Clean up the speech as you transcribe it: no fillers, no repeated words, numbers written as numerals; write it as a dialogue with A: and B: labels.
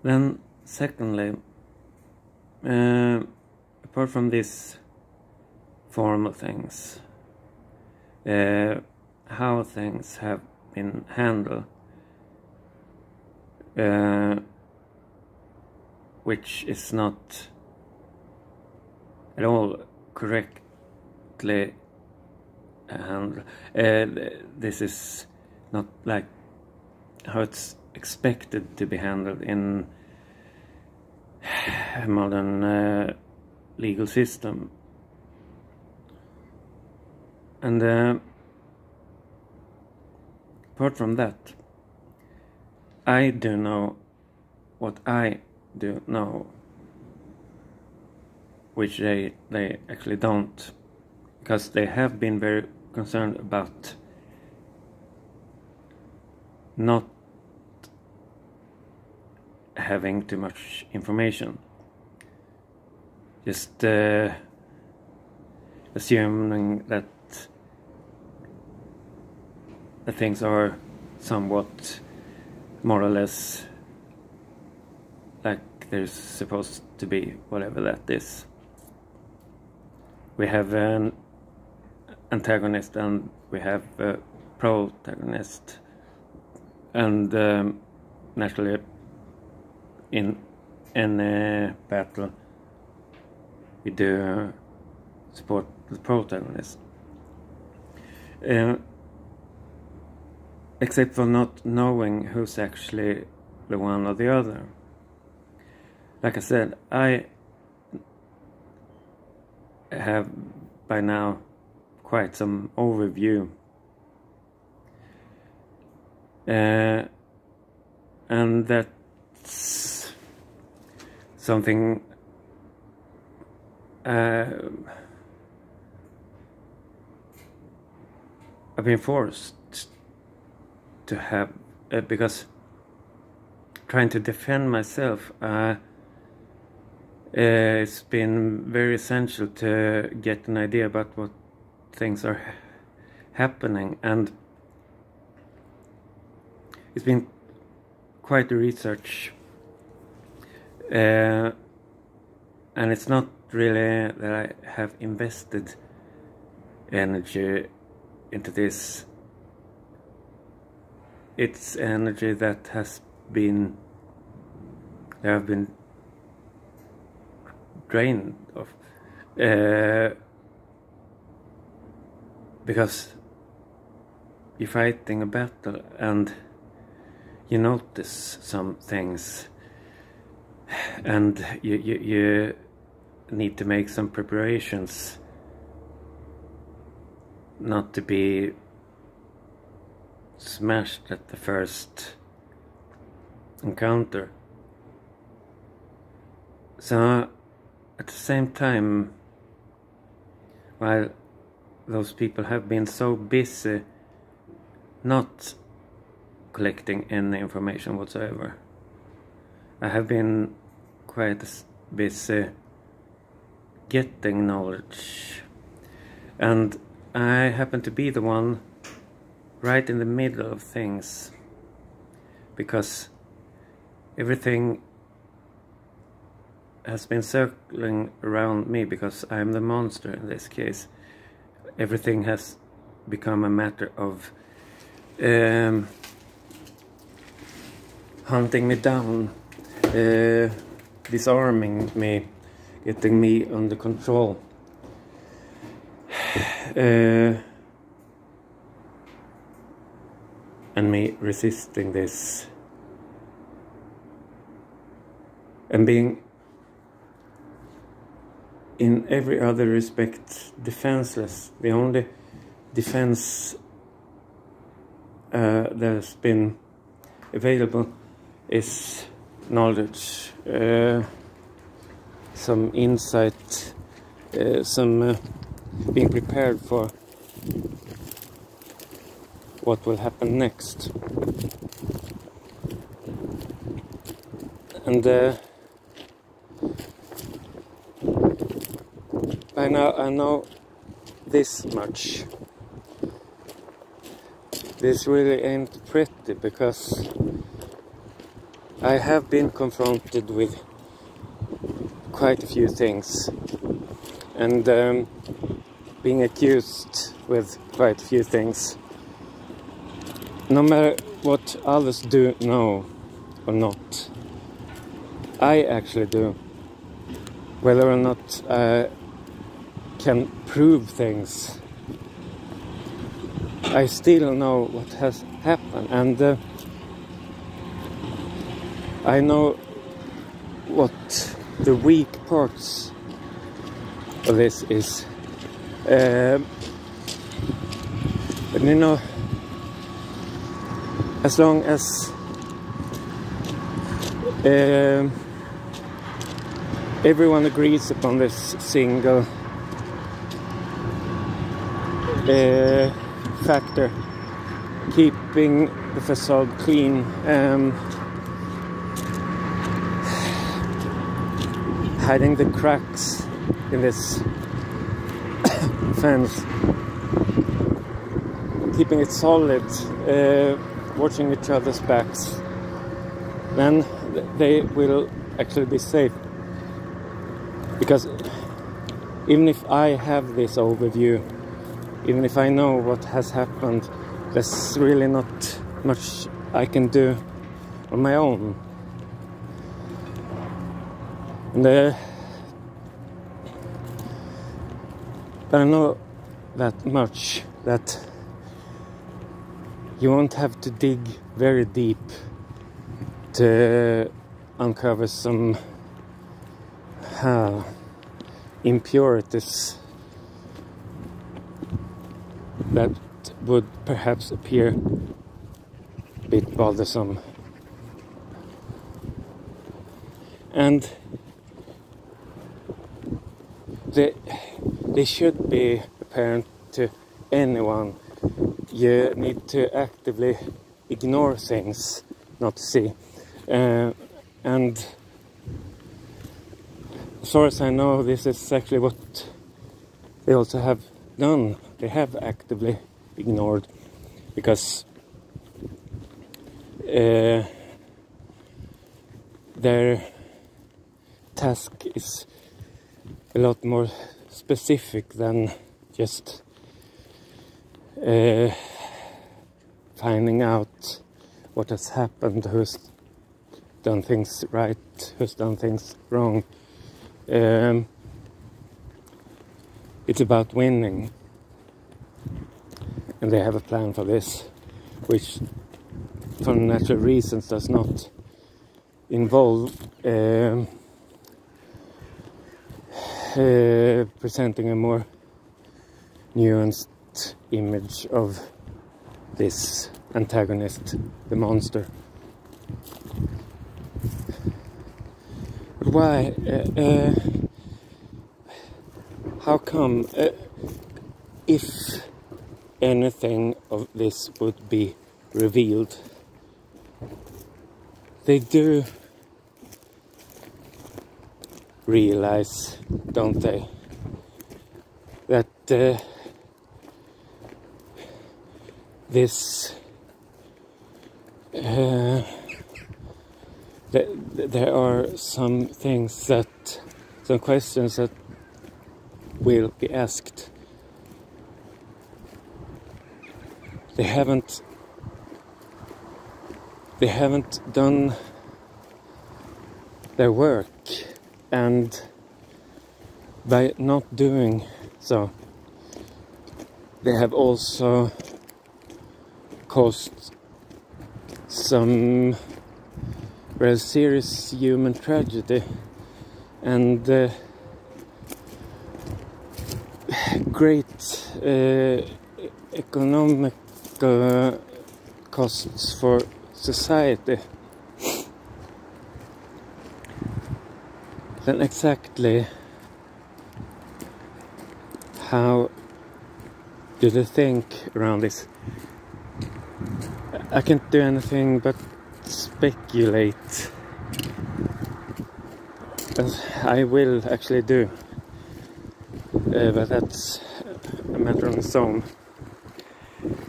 A: Then, secondly, apart from these formal things, how things have been handled, which is not at all correctly handled. This is not like how it's expected to be handled in a modern legal system. And apart from that, I do know what I do know, which they actually don't, because they have been very concerned about not having too much information, just assuming that the things are somewhat more or less like they're supposed to be, whatever that is. We have an antagonist and we have a protagonist, and naturally in any battle we do support the protagonist, except for not knowing who's actually the one or the other. Like I said, I have by now quite some overview, and that's something I've been forced to have, because trying to defend myself, it's been very essential to get an idea about what things are happening, and it's been quite a research, and it's not really that I have invested energy into this. It's energy that have been drained of, because you're fighting a battle and you notice some things, and you need to make some preparations not to be smashed at the first encounter. So at the same time, while those people have been so busy not collecting any information whatsoever, I have been quite busy getting knowledge, and I happen to be the one right in the middle of things, because everything has been circling around me, because I'm the monster in this case. Everything has become a matter of hunting me down, disarming me, getting me under control, and me resisting this and being in every other respect defenseless. The only defense that's been available is knowledge, some insight, some being prepared for what will happen next. And by now I know this much. This really ain't pretty, because I have been confronted with quite a few things, and being accused with quite a few things. No matter what others do know or not, I actually do. Whether or not I can prove things, I still know what has happened, and I know what the weak parts of this is. But you know, as long as everyone agrees upon this single factor, keeping the facade clean, hiding the cracks in this fence, keeping it solid, watching each other's backs, then they will actually be safe. Because even if I have this overview, even if I know what has happened, there's really not much I can do on my own. And but I know that much, that you won't have to dig very deep to uncover some impurities that would perhaps appear a bit bothersome. And they should be apparent to anyone. You need to actively ignore things, not see. And as far as I know, this is actually what they also have done. They have actively ignored, because their task is a lot more specific than just finding out what has happened, who's done things right, who's done things wrong. It's about winning, and they have a plan for this, which for natural reasons does not involve presenting a more nuanced image of this antagonist, the monster. But why? How come, if anything of this would be revealed, they do realize, don't they, that this there are some things that, some questions that will be asked. They haven't done their work, and by not doing so, they have also caused some very serious human tragedy and great economic costs for society. Then exactly how do they think around this? I can't do anything but speculate, as I will actually do, but that's a matter on its own.